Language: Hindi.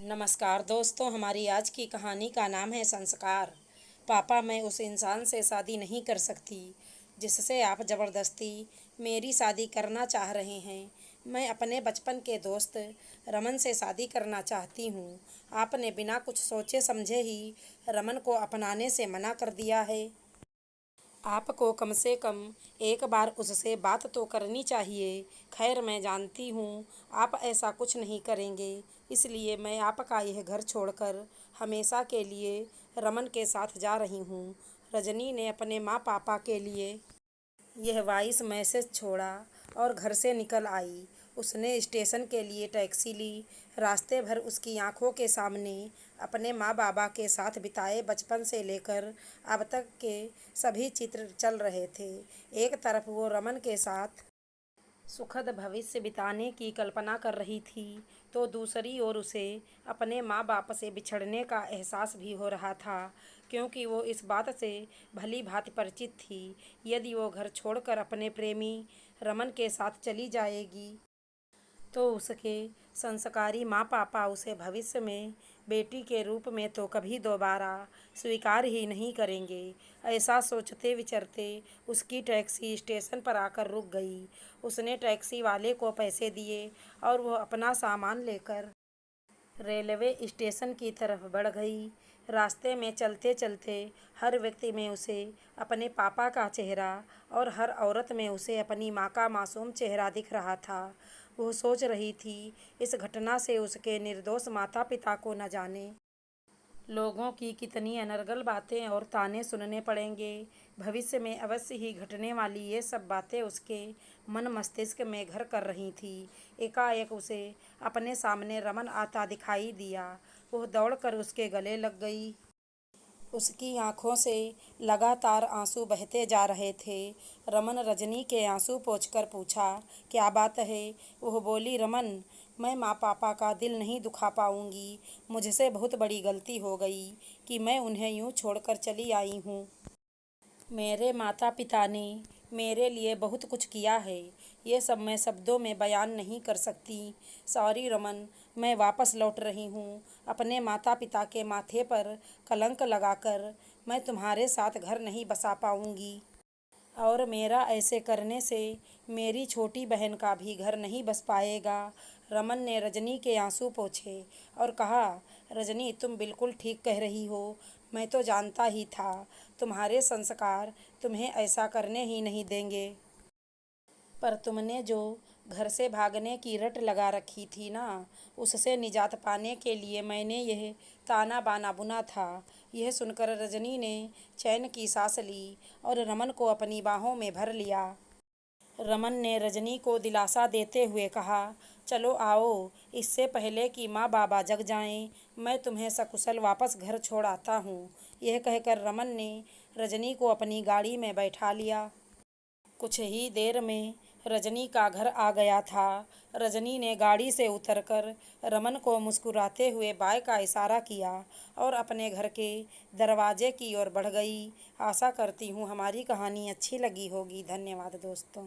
नमस्कार दोस्तों, हमारी आज की कहानी का नाम है संस्कार। पापा, मैं उस इंसान से शादी नहीं कर सकती जिससे आप ज़बरदस्ती मेरी शादी करना चाह रहे हैं। मैं अपने बचपन के दोस्त रमन से शादी करना चाहती हूँ। आपने बिना कुछ सोचे समझे ही रमन को अपनाने से मना कर दिया है। आपको कम से कम एक बार उससे बात तो करनी चाहिए। खैर, मैं जानती हूँ आप ऐसा कुछ नहीं करेंगे, इसलिए मैं आपका यह घर छोड़कर हमेशा के लिए रमन के साथ जा रही हूँ। रजनी ने अपने माँ पापा के लिए यह वॉइस मैसेज छोड़ा और घर से निकल आई। उसने स्टेशन के लिए टैक्सी ली। रास्ते भर उसकी आंखों के सामने अपने माँ बाबा के साथ बिताए बचपन से लेकर अब तक के सभी चित्र चल रहे थे। एक तरफ वो रमन के साथ सुखद भविष्य बिताने की कल्पना कर रही थी, तो दूसरी ओर उसे अपने माँ बाप से बिछड़ने का एहसास भी हो रहा था, क्योंकि वो इस बात से भली भांति परिचित थी। यदि वो घर छोड़कर अपने प्रेमी रमन के साथ चली जाएगी तो उसके संस्कारी माँ पापा उसे भविष्य में बेटी के रूप में तो कभी दोबारा स्वीकार ही नहीं करेंगे। ऐसा सोचते विचरते उसकी टैक्सी स्टेशन पर आकर रुक गई। उसने टैक्सी वाले को पैसे दिए और वह अपना सामान लेकर रेलवे स्टेशन की तरफ बढ़ गई। रास्ते में चलते चलते हर व्यक्ति में उसे अपने पापा का चेहरा और हर औरत में उसे अपनी माँ का मासूम चेहरा दिख रहा था। वो सोच रही थी, इस घटना से उसके निर्दोष माता पिता को न जाने लोगों की कितनी अनर्गल बातें और ताने सुनने पड़ेंगे। भविष्य में अवश्य ही घटने वाली ये सब बातें उसके मन मस्तिष्क में घर कर रही थी। एकाएक उसे अपने सामने रमन आता दिखाई दिया। वह दौड़कर उसके गले लग गई। उसकी आंखों से लगातार आंसू बहते जा रहे थे। रमन रजनी के आंसू पोंछकर पूछा, क्या बात है? वह बोली, रमन, मैं माँ पापा का दिल नहीं दुखा पाऊंगी। मुझसे बहुत बड़ी गलती हो गई कि मैं उन्हें यूं छोड़कर चली आई हूँ। मेरे माता पिता ने मेरे लिए बहुत कुछ किया है, ये सब मैं शब्दों में बयान नहीं कर सकती। सॉरी रमन, मैं वापस लौट रही हूँ। अपने माता पिता के माथे पर कलंक लगाकर मैं तुम्हारे साथ घर नहीं बसा पाऊँगी, और मेरा ऐसे करने से मेरी छोटी बहन का भी घर नहीं बस पाएगा। रमन ने रजनी के आंसू पोंछे और कहा, रजनी, तुम बिल्कुल ठीक कह रही हो। मैं तो जानता ही था तुम्हारे संस्कार तुम्हें ऐसा करने ही नहीं देंगे, पर तुमने जो घर से भागने की रट लगा रखी थी ना, उससे निजात पाने के लिए मैंने यह ताना बाना बुना था। यह सुनकर रजनी ने चैन की सांस ली और रमन को अपनी बाहों में भर लिया। रमन ने रजनी को दिलासा देते हुए कहा, चलो आओ, इससे पहले कि माँ बाबा जग जाएं, मैं तुम्हें सकुशल वापस घर छोड़ आता हूँ। यह कहकर रमन ने रजनी को अपनी गाड़ी में बैठा लिया। कुछ ही देर में रजनी का घर आ गया था। रजनी ने गाड़ी से उतरकर रमन को मुस्कुराते हुए बाय का इशारा किया और अपने घर के दरवाजे की ओर बढ़ गई। आशा करती हूँ हमारी कहानी अच्छी लगी होगी। धन्यवाद दोस्तों।